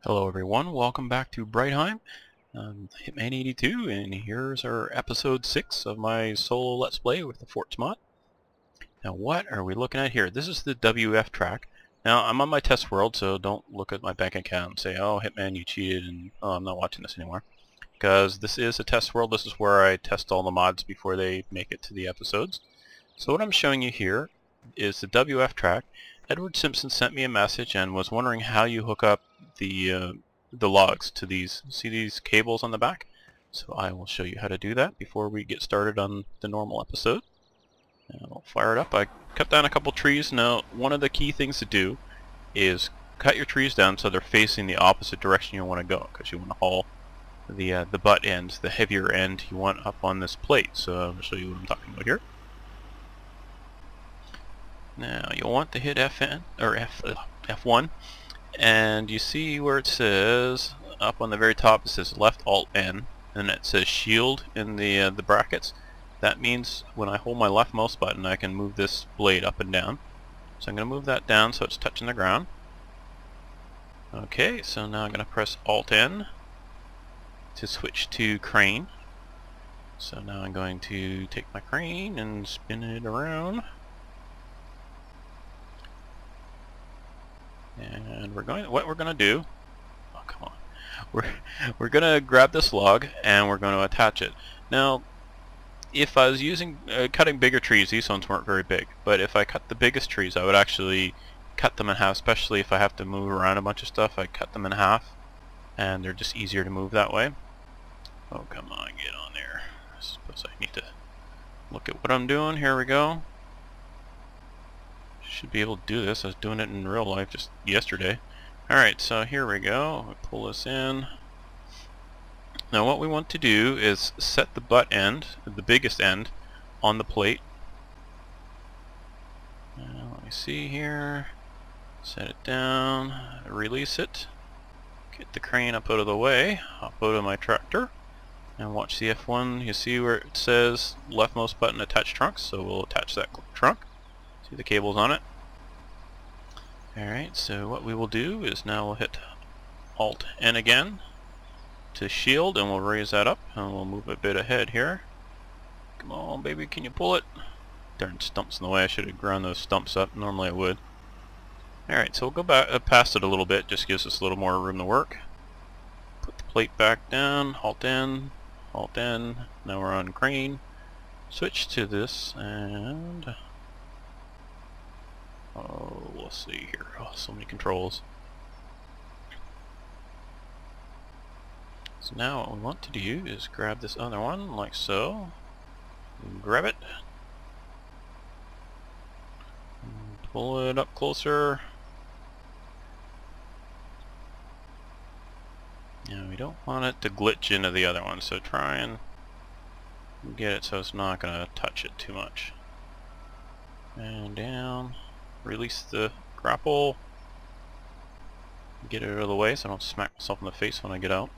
Hello everyone, welcome back to Brightheim. I'm HITMAN82 and here's our episode 6 of my solo let's play with the Forstmod. Now what are we looking at here? This is the WF track. Now I'm on my test world, so don't look at my bank account and say, oh Hitman, you cheated and oh, I'm not watching this anymore. Because this is a test world. This is where I test all the mods before they make it to the episodes. So what I'm showing you here is the WF track. Edward Simpson sent me a message and was wondering how you hook up the logs to these. See these cables on the back? So I will show you how to do that before we get started on the normal episode. And I'll fire it up. I cut down a couple trees. Now one of the key things to do is cut your trees down so they're facing the opposite direction you want to go, because you want to haul the butt ends, the heavier end you want up on this plate. So I'll show you what I'm talking about here. Now you'll want to hit F1, and you see where it says up on the very top it says left Alt N, and it says shield in the brackets. That means when I hold my left mouse button I can move this blade up and down. So I'm going to move that down so it's touching the ground. Okay, so now I'm going to press Alt N to switch to crane. So now I'm going to take my crane and spin it around. And what we're going to do, oh come on, we're going to grab this log and we're going to attach it. Now if I was using cutting bigger trees, these ones weren't very big, but if I cut the biggest trees I would actually cut them in half, especially if I have to move around a bunch of stuff. I cut them in half and they're just easier to move that way. Oh come on, get on there. I suppose I need to look at what I'm doing. Here we go. Should be able to do this. I was doing it in real life just yesterday. Alright, so here we go. We pull this in. Now what we want to do is set the butt end, the biggest end, on the plate. Now, let me see here. Set it down, release it, get the crane up out of the way, hop out of my tractor, and watch the F1. You see where it says leftmost button attach trunk, so we'll attach that trunk. See the cables on it. Alright, so what we will do is now we'll hit Alt N again to shield, and we'll raise that up and we'll move a bit ahead here. Come on baby, can you pull it? Darn stumps in the way. I should have ground those stumps up. Normally I would. Alright, so we'll go back past it a little bit, just gives us a little more room to work. Put the plate back down, Alt N, Alt N, now we're on crane. Switch to this and oh, let's see here. Oh, so many controls. So now what we want to do is grab this other one, like so. Grab it. And pull it up closer. Now we don't want it to glitch into the other one, so try and get it so it's not going to touch it too much. And down. Release the grapple. Get it out of the way so I don't smack myself in the face when I get out.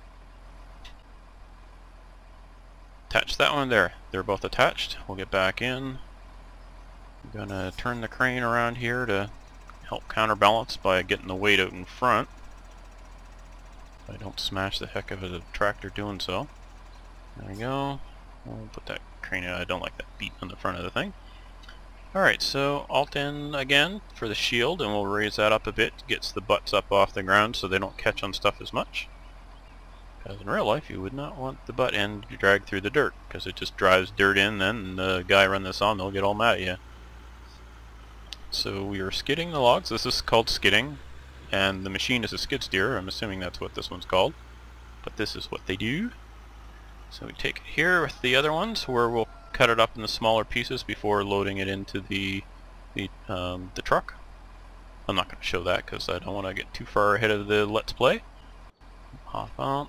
Attach that one there. They're both attached. We'll get back in. I'm gonna turn the crane around here to help counterbalance by getting the weight out in front. So I don't smash the heck out of the tractor doing so. There we go. We'll put that crane in. I don't like that beat on the front of the thing. Alright, so Alt N again for the shield, and we'll raise that up a bit. Gets the butts up off the ground so they don't catch on stuff as much. Because in real life you would not want the butt end to drag through the dirt, because it just drives dirt in, then and the guy running the sawmill will get all mad at you. So we are skidding the logs. This is called skidding, and the machine is a skid steer. I'm assuming that's what this one's called, but this is what they do. So we take it here with the other ones, where we'll cut it up in the smaller pieces before loading it into the truck. I'm not going to show that because I don't want to get too far ahead of the Let's Play. Hop out.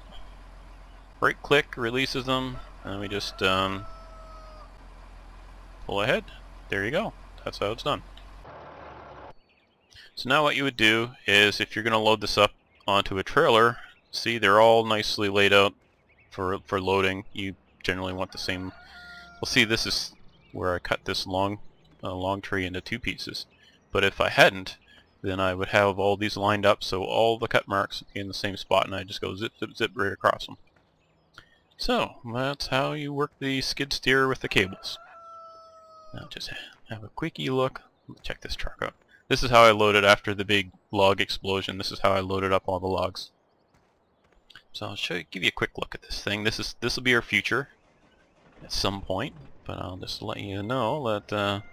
Right click releases them, and we just pull ahead. There you go. That's how it's done. So now what you would do is, if you're going to load this up onto a trailer, see they're all nicely laid out for loading. You generally want the same. Well, see, this is where I cut this long tree into two pieces. But if I hadn't, then I would have all these lined up so all the cut marks would be in the same spot, and I just go zip, zip, zip right across them. So that's how you work the skid steer with the cables. Now just have a quickie look. Check this truck out. This is how I loaded after the big log explosion. This is how I loaded up all the logs. So I'll give you a quick look at this thing. This will be our future at some point, but I'll just let you know that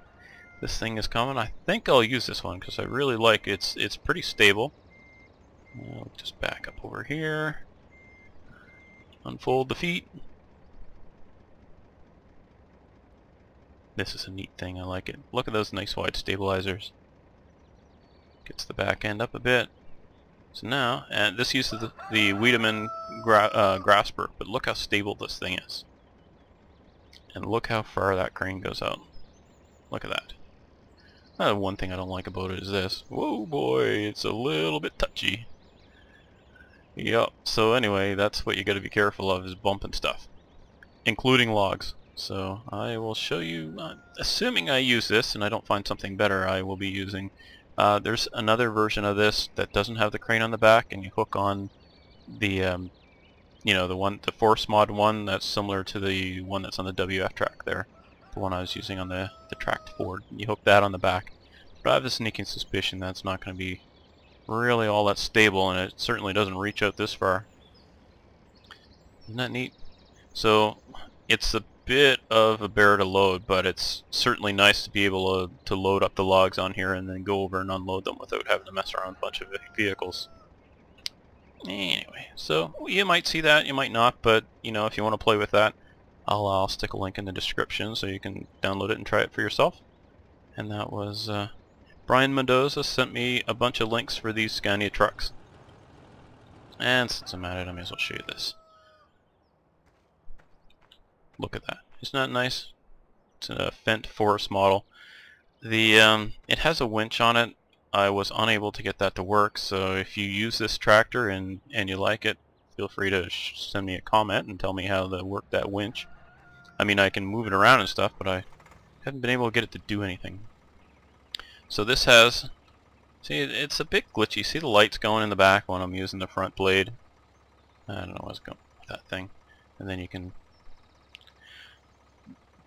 this thing is coming. I think I'll use this one because I really like it. It's pretty stable. I'll just back up over here. Unfold the feet. This is a neat thing. I like it. Look at those nice wide stabilizers. Gets the back end up a bit. So now, and this uses the HITMAN grasper, but look how stable this thing is. And look how far that crane goes out. Look at that. One thing I don't like about it is this. Whoa boy, it's a little bit touchy. Yep, so anyway, that's what you gotta be careful of, is bumping stuff. Including logs. So I will show you, assuming I use this and I don't find something better, I will be using, there's another version of this that doesn't have the crane on the back, and you hook on the, you know, the Forstmod one that's similar to the one that's on the WF track there. The one I was using on the tracked Ford. You hook that on the back. But I have a sneaking suspicion that's not going to be really all that stable, and it certainly doesn't reach out this far. Isn't that neat? So it's a bit of a bear to load, but it's certainly nice to be able to load up the logs on here and then go over and unload them without having to mess around with a bunch of vehicles. Anyway, so you might see that, you might not, but you know, if you want to play with that, I'll stick a link in the description so you can download it and try it for yourself. And that was Brian Mendoza sent me a bunch of links for these Scania trucks. And since I'm at it, I may as well show you this. Look at that. Isn't that nice? It's a Fendt Forest model. The it has a winch on it. I was unable to get that to work, so if you use this tractor and you like it, feel free to send me a comment and tell me how to work that winch. I mean, I can move it around and stuff, but I haven't been able to get it to do anything. So this has, see, it's a bit glitchy. See the lights going in the back when I'm using the front blade? I don't know what's going on with that thing. And then you can,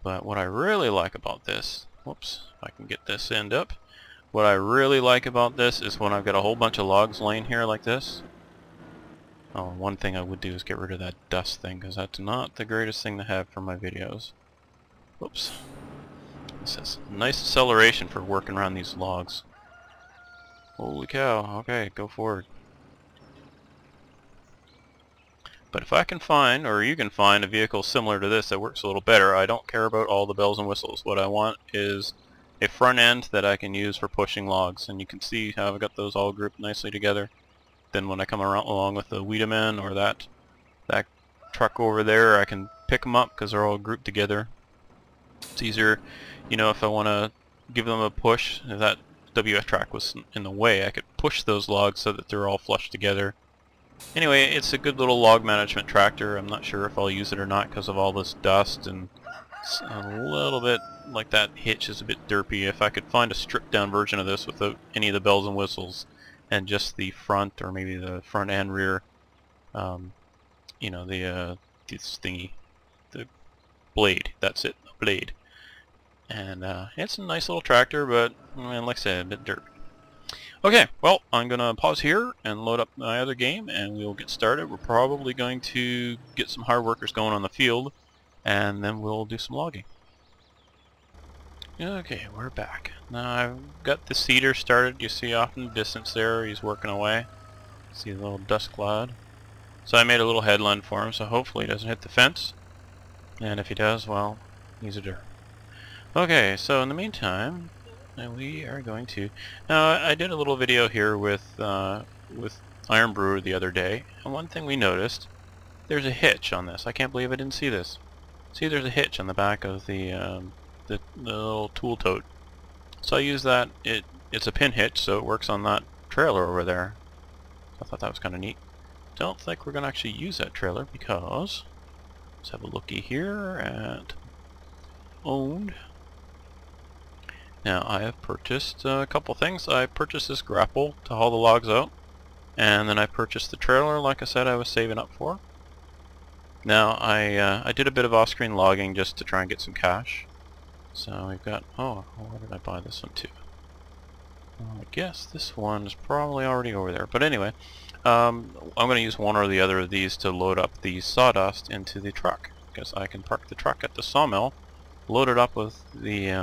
but what I really like about this, whoops, if I can get this end up. What I really like about this is when I've got a whole bunch of logs laying here like this. Oh, one thing I would do is get rid of that dust thing, because that's not the greatest thing to have for my videos. Whoops. This has nice acceleration for working around these logs. Holy cow, okay, go forward. But if I can find, or you can find, a vehicle similar to this that works a little better, I don't care about all the bells and whistles. What I want is a front end that I can use for pushing logs, and you can see how I've got those all grouped nicely together. Then when I come around along with the HITMAN or that truck over there, I can pick them up because they're all grouped together. It's easier, you know, if I want to give them a push. If that WF track was in the way, I could push those logs so that they're all flushed together. Anyway, it's a good little log management tractor. I'm not sure if I'll use it or not because of all this dust, and it's a little bit like that hitch is a bit derpy. If I could find a stripped down version of this without any of the bells and whistles and just the front, or maybe the front and rear, you know, this thingy, the blade, that's it, the blade. And it's a nice little tractor, but like I said, a bit derpy. Okay, well, I'm going to pause here and load up my other game, and we'll get started. We're probably going to get some hard workers going on the field, and then we'll do some logging. Okay, we're back. Now I've got the seeder started. You see off in the distance there, he's working away. See the little dust cloud. So I made a little headland for him, so hopefully he doesn't hit the fence. And if he does, well, he's a derp. Okay, so in the meantime, we are going to... Now, I did a little video here with Iron Brewer the other day, and one thing we noticed, there's a hitch on this. I can't believe I didn't see this. See, there's a hitch on the back of the little tool tote. So I use that. It's a pin hitch, so it works on that trailer over there. I thought that was kind of neat. Don't think we're going to actually use that trailer because... Let's have a looky here at owned. Now I have purchased a couple things. I purchased this grapple to haul the logs out, and then I purchased the trailer like I said I was saving up for. Now I did a bit of off-screen logging just to try and get some cash. So we've got, oh, where did I buy this one too? I guess this one is probably already over there. But anyway, I'm going to use one or the other of these to load up the sawdust into the truck, because I can park the truck at the sawmill, load it up with the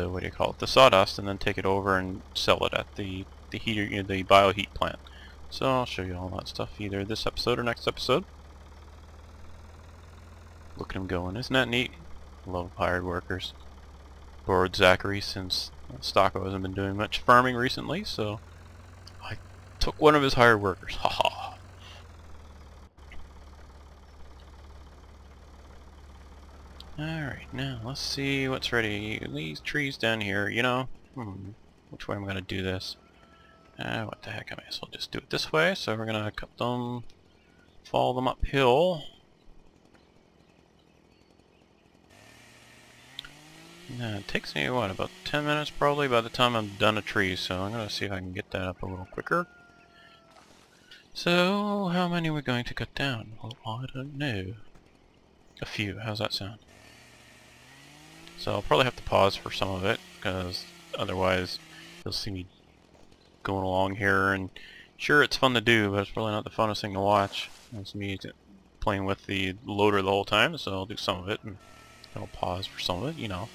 what do you call it, the sawdust, and then take it over and sell it at the heater, the bioheat plant. So I'll show you all that stuff either this episode or next episode. Look at him going, isn't that neat? Love hired workers. Bored Zachary since Stocko hasn't been doing much farming recently, so I took one of his hired workers. Haha. Alright, now let's see what's ready. These trees down here, you know, which way am I going to do this? What the heck, I may as well just do it this way. So we're going to cut them, follow them uphill. Now, it takes me, what, about 10 minutes probably by the time I'm done a tree, so I'm going to see if I can get that up a little quicker. So, how many are we going to cut down? Well, I don't know. A few, how's that sound? So I'll probably have to pause for some of it, because otherwise you'll see me going along here, and sure, it's fun to do, but it's really not the funnest thing to watch. It's me playing with the loader the whole time, so I'll do some of it, and I'll pause for some of it, you know.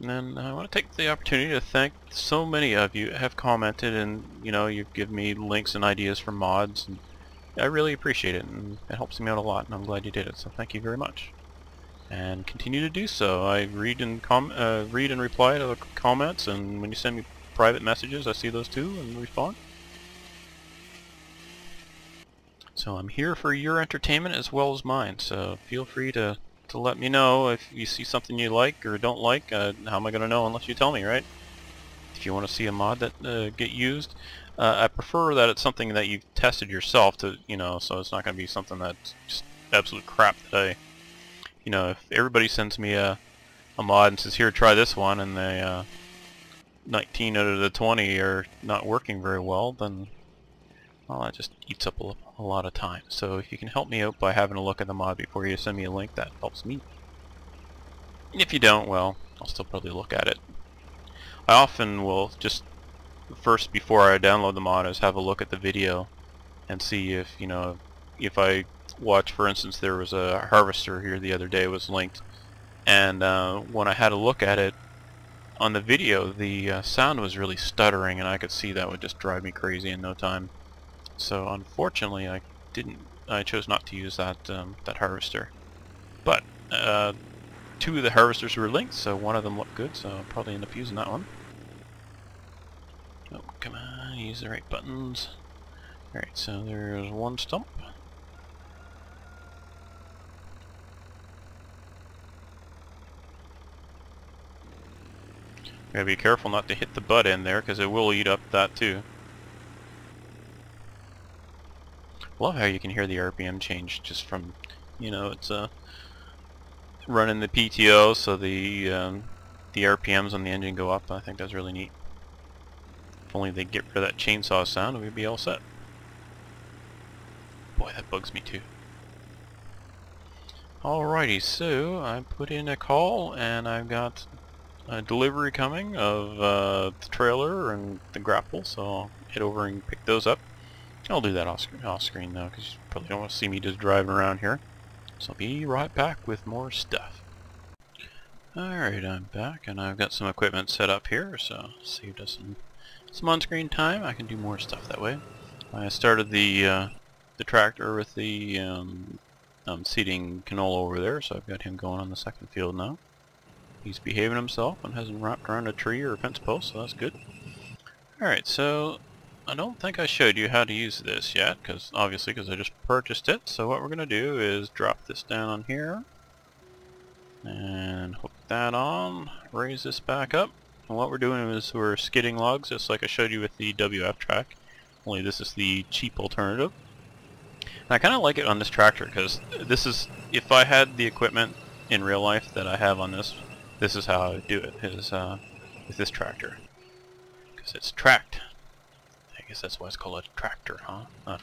And then I want to take the opportunity to thank so many of you have commented, and you know, you've given me links and ideas for mods, and I really appreciate it, and it helps me out a lot, and I'm glad you did it, so thank you very much. And continue to do so. I read and reply to the comments, and when you send me private messages I see those too and respond. So I'm here for your entertainment as well as mine, so feel free to let me know if you see something you like or don't like. How am I going to know unless you tell me, right? If you want to see a mod that get used, I prefer that it's something that you've tested yourself, to, you know, so it's not going to be something that's just absolute crap that I, you know, if everybody sends me a mod and says, here, try this one, and they 19 out of the 20 are not working very well, then, well, that just eats up a lot of time. So if you can help me out by having a look at the mod before you send me a link, that helps me. If you don't, well, I'll still probably look at it. I often will just, first before I download the mod, is have a look at the video and see if, you know, if I watch, for instance, there was a harvester here the other day was linked, and when I had a look at it on the video, the sound was really stuttering, and I could see that would just drive me crazy in no time. So unfortunately I chose not to use that that harvester. But 2 of the harvesters were linked, so one of them looked good, so I'll probably end up using that one. Oh, come on, use the right buttons. Alright, so there's one stump. Gotta be careful not to hit the butt end there, because it will eat up that too. Love how you can hear the RPM change just from, you know, it's running the PTO, so the RPMs on the engine go up. I think that's really neat. If only they get rid of that chainsaw sound, we'd be all set. Boy, that bugs me too. Alrighty, so I put in a call, and I've got a delivery coming of the trailer and the grapple, so I'll head over and pick those up. I'll do that off screen though, because you probably don't want to see me just driving around here. So I'll be right back with more stuff. Alright, I'm back, and I've got some equipment set up here, so saved us some on-screen time. I can do more stuff that way. I started the tractor with the seeding canola over there, so I've got him going on the second field now. He's behaving himself and hasn't wrapped around a tree or a fence post, so that's good. Alright, so I don't think I showed you how to use this yet, because I just purchased it. So what we're going to do is drop this down on here and hook that on, raise this back up, and what we're doing is we're skidding logs, just like I showed you with the WF track, only this is the cheap alternative. I kind of like it on this tractor because this is, if I had the equipment in real life that I have on this, this is how I would do it, is with this tractor. Because it's tracked. I guess that's why it's called a tractor, huh? I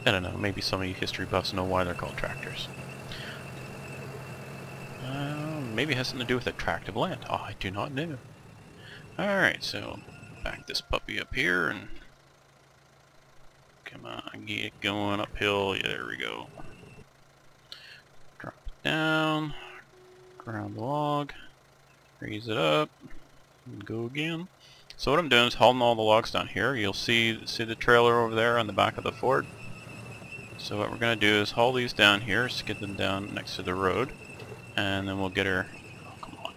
don't know, maybe some of you history buffs know why they're called tractors. Maybe it has something to do with a tract of land. Oh, I do not know. Alright, so back this puppy up here and come on, get it going uphill. Yeah, there we go. Drop it down, ground the log, raise it up, and go again. So what I'm doing is hauling all the logs down here. You'll see the trailer over there on the back of the Ford. So what we're going to do is haul these down here, skid them down next to the road, and then we'll get our, oh, come on,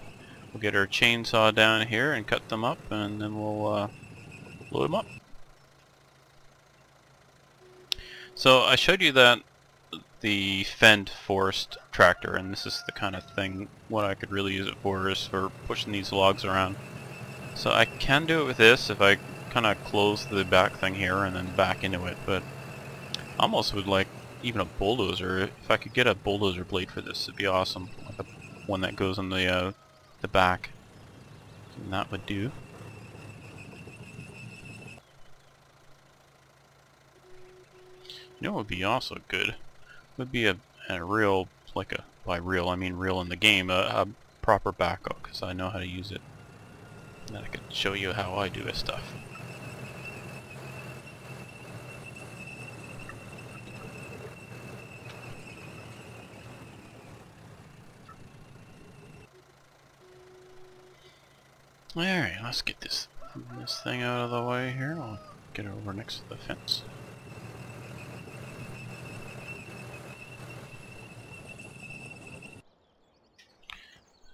we'll get our chainsaw down here and cut them up, and then we'll load them up. So I showed you that the Fend Forest tractor, and this is the kind of thing, what I could really use it for is for pushing these logs around. So I can do it with this if I kind of close the back thing here and then back into it, but I almost would like even a bulldozer. If I could get a bulldozer blade for this, it'd be awesome. Like one that goes in the back. And that would do. You know what would be also good? Would be a real, like a, by real I mean real in the game, a proper backhoe, because I know how to use it. And then I could show you how I do this stuff. Alright, let's get this thing out of the way here. I'll get it over next to the fence.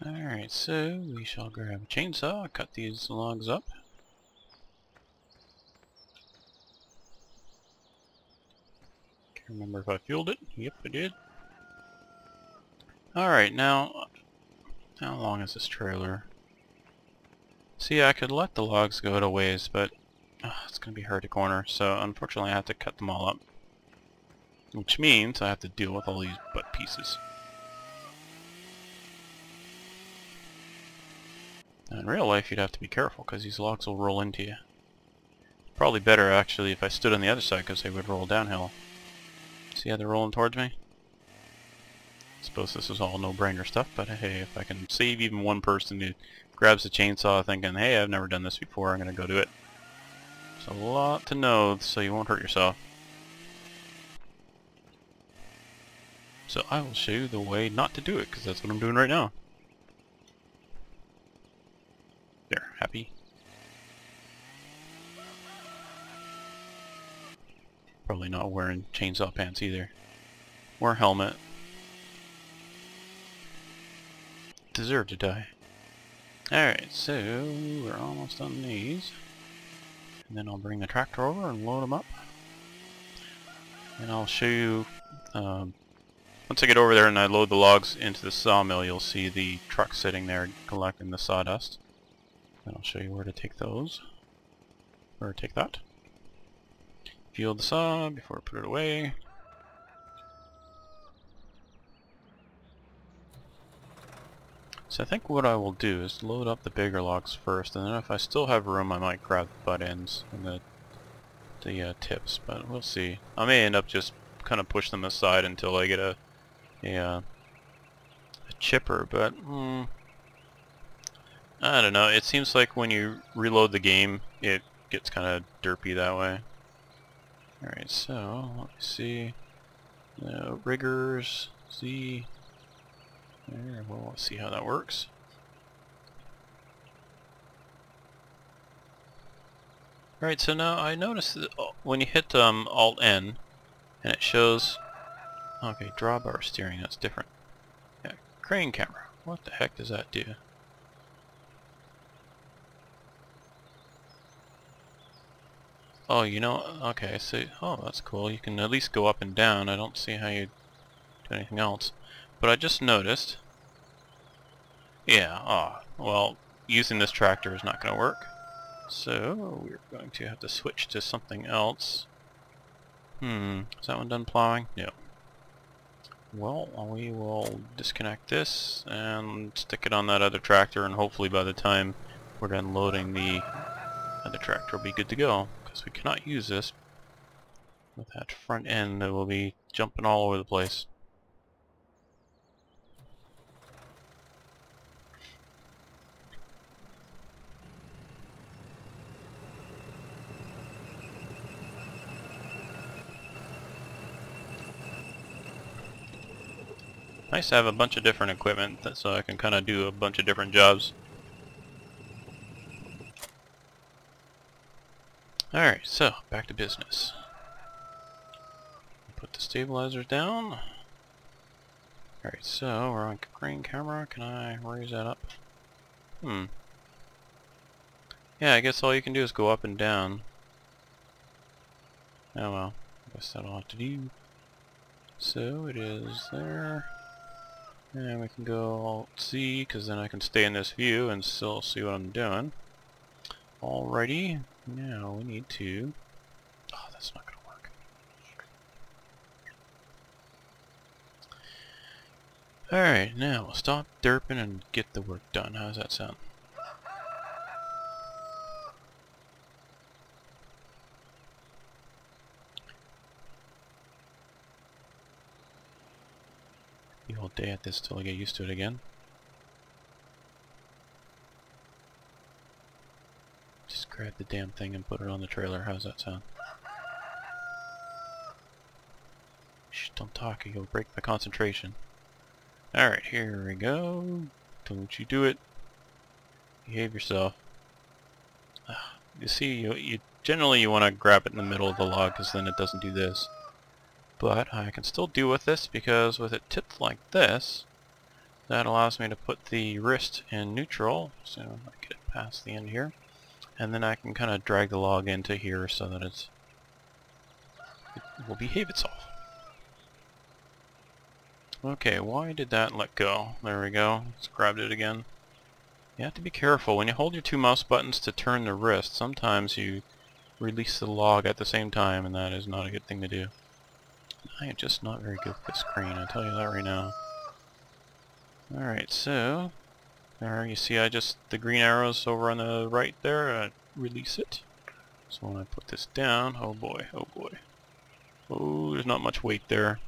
Alright, so we shall grab a chainsaw, cut these logs up. Can't remember if I fueled it. Yep, I did. Alright, now, how long is this trailer? See, I could let the logs go to ways, but it's going to be hard to corner, so unfortunately I have to cut them all up. Which means I have to deal with all these butt pieces. Now in real life you'd have to be careful, because these logs will roll into you. Probably better actually if I stood on the other side, because they would roll downhill. See how they're rolling towards me? I suppose this is all no-brainer stuff, but hey, if I can save even one person who grabs the chainsaw thinking, hey, I've never done this before, I'm going to go do it. It's a lot to know, so you won't hurt yourself. So I will show you the way not to do it, because that's what I'm doing right now. There, happy? Probably not wearing chainsaw pants either. Wear a helmet. Deserve to die. Alright, so we're almost on these. And then I'll bring the tractor over and load them up. And I'll show you, once I get over there and I load the logs into the sawmill, you'll see the truck sitting there collecting the sawdust. And I'll show you where to take those. Or take that. Fuel the saw before I put it away. So I think what I will do is load up the bigger logs first, and then if I still have room I might grab the butt ends and the tips, but we'll see. I may end up just kind of push them aside until I get a chipper, but I don't know. It seems like when you reload the game it gets kind of derpy that way. Alright, so let me see. Riggers, Z. There, well, let's see how that works. Alright, so now I noticed that when you hit Alt-N and it shows, okay, drawbar steering, that's different. Yeah, crane camera. What the heck does that do? Oh, you know, okay, so, oh, that's cool. You can at least go up and down. I don't see how you do anything else. But I just noticed, yeah, well, using this tractor is not going to work. So we're going to have to switch to something else. Is that one done plowing? No. Well, we will disconnect this and stick it on that other tractor, and hopefully by the time we're done loading, the other tractor will be good to go, because we cannot use this with that front end that will be jumping all over the place. Nice to have a bunch of different equipment so I can kind of do a bunch of different jobs. Alright, so back to business. Put the stabilizers down. Alright, so we're on crane camera. Can I raise that up? Yeah, I guess all you can do is go up and down. Oh well, I guess that'll have to do. So it is there. And we can go Alt-C, because then I can stay in this view and still see what I'm doing. Alrighty, now we need to... Oh, that's not going to work. Alright, now we'll stop derping and get the work done. How does that sound? The whole day at this till I get used to it again. Just grab the damn thing and put it on the trailer. How's that sound? Shh, don't talk, you'll break my concentration. Alright, here we go. Don't you do it. Behave yourself. You see, you generally you want to grab it in the middle of the log, because then it doesn't do this. But I can still deal with this, because with it tipped like this, that allows me to put the wrist in neutral, so I get it past the end here, and then I can kind of drag the log into here so that it will behave itself. Okay, why did that let go? There we go, let's grab it again. You have to be careful. When you hold your two mouse buttons to turn the wrist, sometimes you release the log at the same time, and that is not a good thing to do. I am just not very good with this crane, I'll tell you that right now. Alright, so there you see the green arrows over on the right there, I release it. So when I put this down, oh boy, oh boy. Oh, there's not much weight there.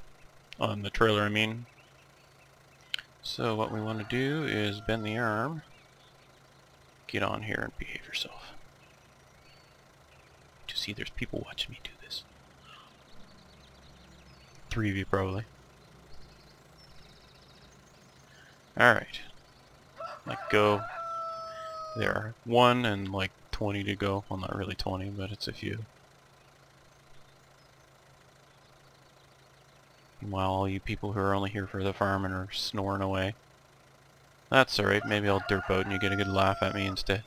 On the trailer, I mean. So what we want to do is bend the arm, get on here and behave yourself. You see there's people watching me do this. 3 of you probably. Alright. Let go. There are 1 and like 20 to go. Well, not really 20, but it's a few. Meanwhile, all you people who are only here for the farm and are snoring away. That's alright, maybe I'll derp out and you get a good laugh at me instead.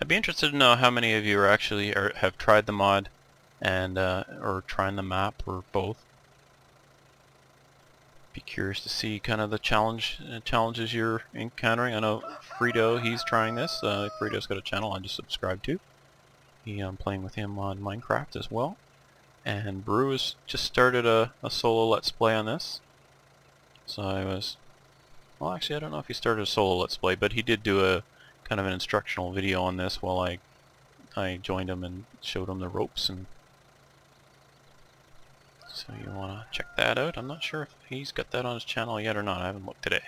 I'd be interested to know how many of you are actually have tried the mod and or trying the map, or both. Be curious to see kind of the challenges you're encountering. I know Frito, he's trying this. Frito's got a channel I just subscribed to. I'm playing with him on Minecraft as well. And Brew has just started a solo let's play on this. So well, actually I don't know if he started a solo let's play, but he did do a kind of an instructional video on this while I joined him and showed him the ropes. And so you want to check that out. I'm not sure if he's got that on his channel yet or not. I haven't looked today.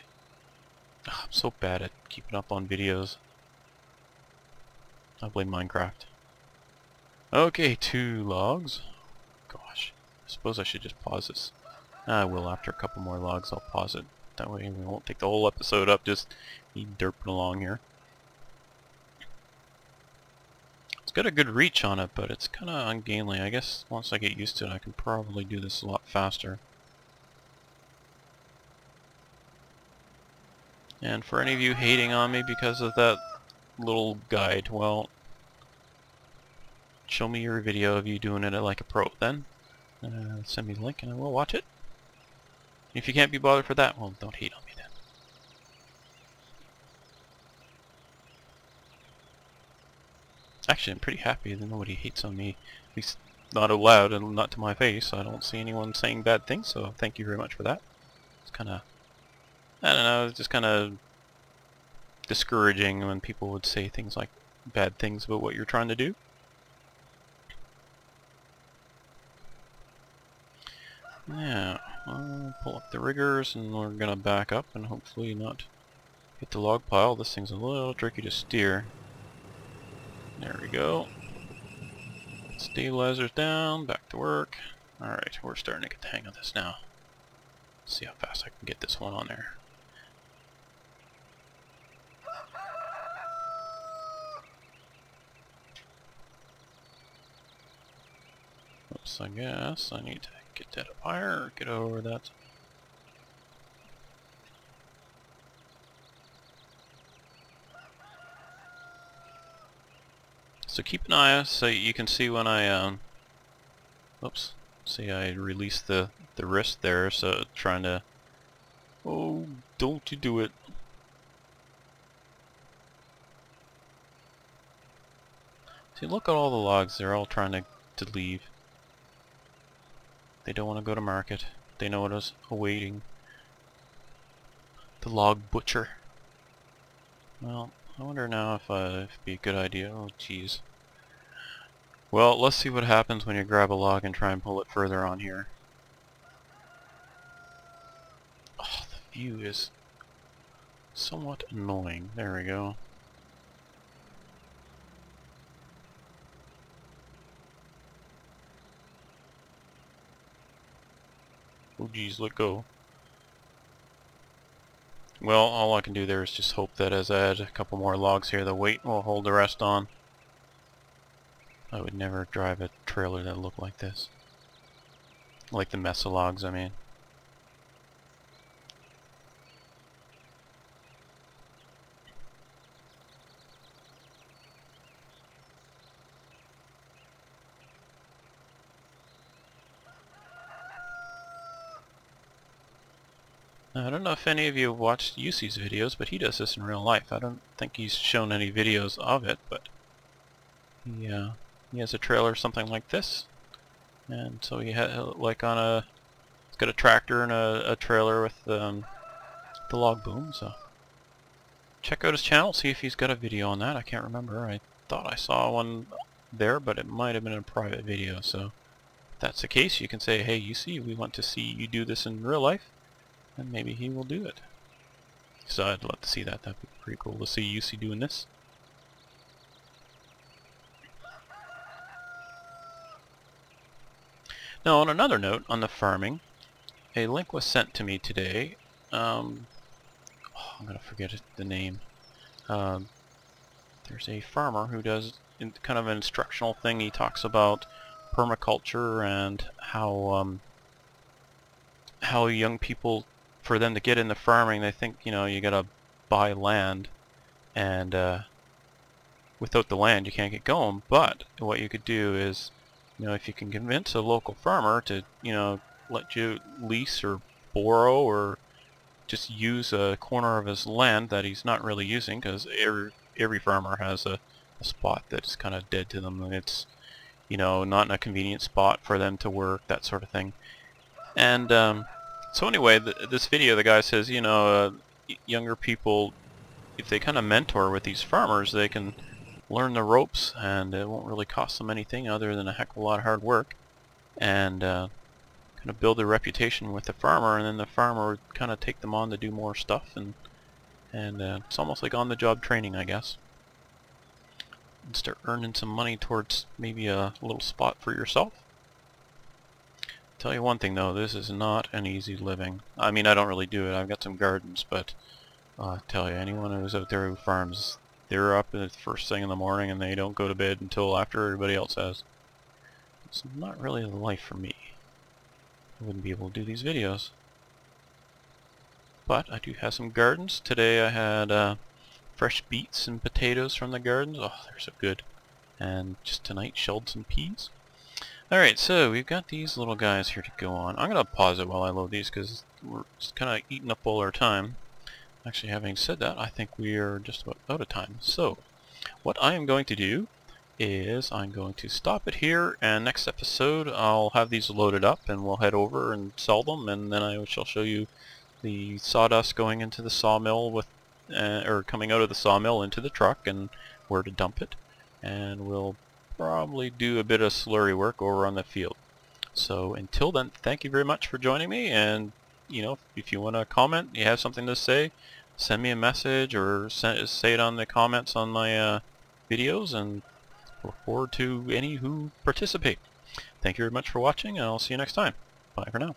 Oh, I'm so bad at keeping up on videos. I blame Minecraft. Okay, 2 logs. Gosh, I suppose I should just pause this. I will after a couple more logs. I'll pause it. That way we won't take the whole episode up, just me derping along here. It's got a good reach on it, but it's kind of ungainly. I guess once I get used to it, I can probably do this a lot faster. And for any of you hating on me because of that little guide, well, show me your video of you doing it like a pro then. Send me the link and I will watch it. If you can't be bothered for that, well, don't hate on me then. Actually, I'm pretty happy that nobody hates on me. At least not out loud and not to my face. I don't see anyone saying bad things, so thank you very much for that. It's kind of, I don't know, it's just kind of discouraging when people would say things like bad things about what you're trying to do. Yeah, I'll pull up the riggers and we're gonna back up and hopefully not hit the log pile. This thing's a little tricky to steer. There we go. Stabilizers down, back to work. Alright, we're starting to get the hang of this now. Let's see how fast I can get this one on there. Oops, I guess I need to get that up higher, get over that. So keep an eye out so you can see when I, oops, see I released the wrist there, so trying to, oh, don't you do it. See, look at all the logs, they're all trying to leave. They don't want to go to market. They know what is awaiting. The log butcher. Well, I wonder now if it'd be a good idea. Oh, jeez. Well, let's see what happens when you grab a log and try and pull it further on here. Oh, the view is somewhat annoying. There we go. Oh, jeez, let go. Well, all I can do there is just hope that as I add a couple more logs here, the weight will hold the rest on. I would never drive a trailer that looked like this. Like the mesa logs, I mean. Now, I don't know if any of you have watched Ursus videos, but he does this in real life. I don't think he's shown any videos of it, but he has a trailer something like this, and so he had like on a, he's got a tractor and a trailer with the log boom. So check out his channel, see if he's got a video on that. I can't remember. I thought I saw one there, but it might have been a private video. So if that's the case, you can say, hey, you see, we want to see you do this in real life, and maybe he will do it. So I'd love to see that. That'd be pretty cool to see Ursus doing this. Now, on another note, on the farming, a link was sent to me today. I'm going to forget the name. There's a farmer who does kind of an instructional thing. He talks about permaculture and how young people, for them to get into farming, they think, you know, you got to buy land, and without the land you can't get going. But what you could do is, you know, if you can convince a local farmer to, you know, let you lease or borrow or just use a corner of his land that he's not really using, because every farmer has a spot that's kind of dead to them, and it's, you know, not in a convenient spot for them to work, that sort of thing. And so anyway, this video, the guy says, you know, younger people, if they kind of mentor with these farmers, they can learn the ropes, and it won't really cost them anything other than a heck of a lot of hard work, and kind of build a reputation with the farmer, and then the farmer would kind of take them on to do more stuff, and it's almost like on-the-job training, I guess. And start earning some money towards maybe a little spot for yourself. Tell you one thing though, this is not an easy living. I mean, I don't really do it. I've got some gardens, but I tell you, anyone who's out there who farms, they're up at the first thing in the morning and they don't go to bed until after everybody else has. It's not really the life for me. I wouldn't be able to do these videos. But I do have some gardens. Today I had fresh beets and potatoes from the gardens. Oh, they're so good. And just tonight shelled some peas. Alright, so we've got these little guys here to go on. I'm going to pause it while I load these because we're just kind of eating up all our time. Actually, having said that, I think we are just about out of time. So, what I am going to do is I'm going to stop it here, and next episode I'll have these loaded up and we'll head over and sell them, and then I shall show you the sawdust going into the sawmill with or coming out of the sawmill into the truck and where to dump it, and we'll probably do a bit of slurry work over on the field. So until then, thank you very much for joining me, and if you want to comment, you have something to say, send me a message or say it on the comments on my videos, and look forward to any who participate. Thank you very much for watching, and I'll see you next time. Bye for now.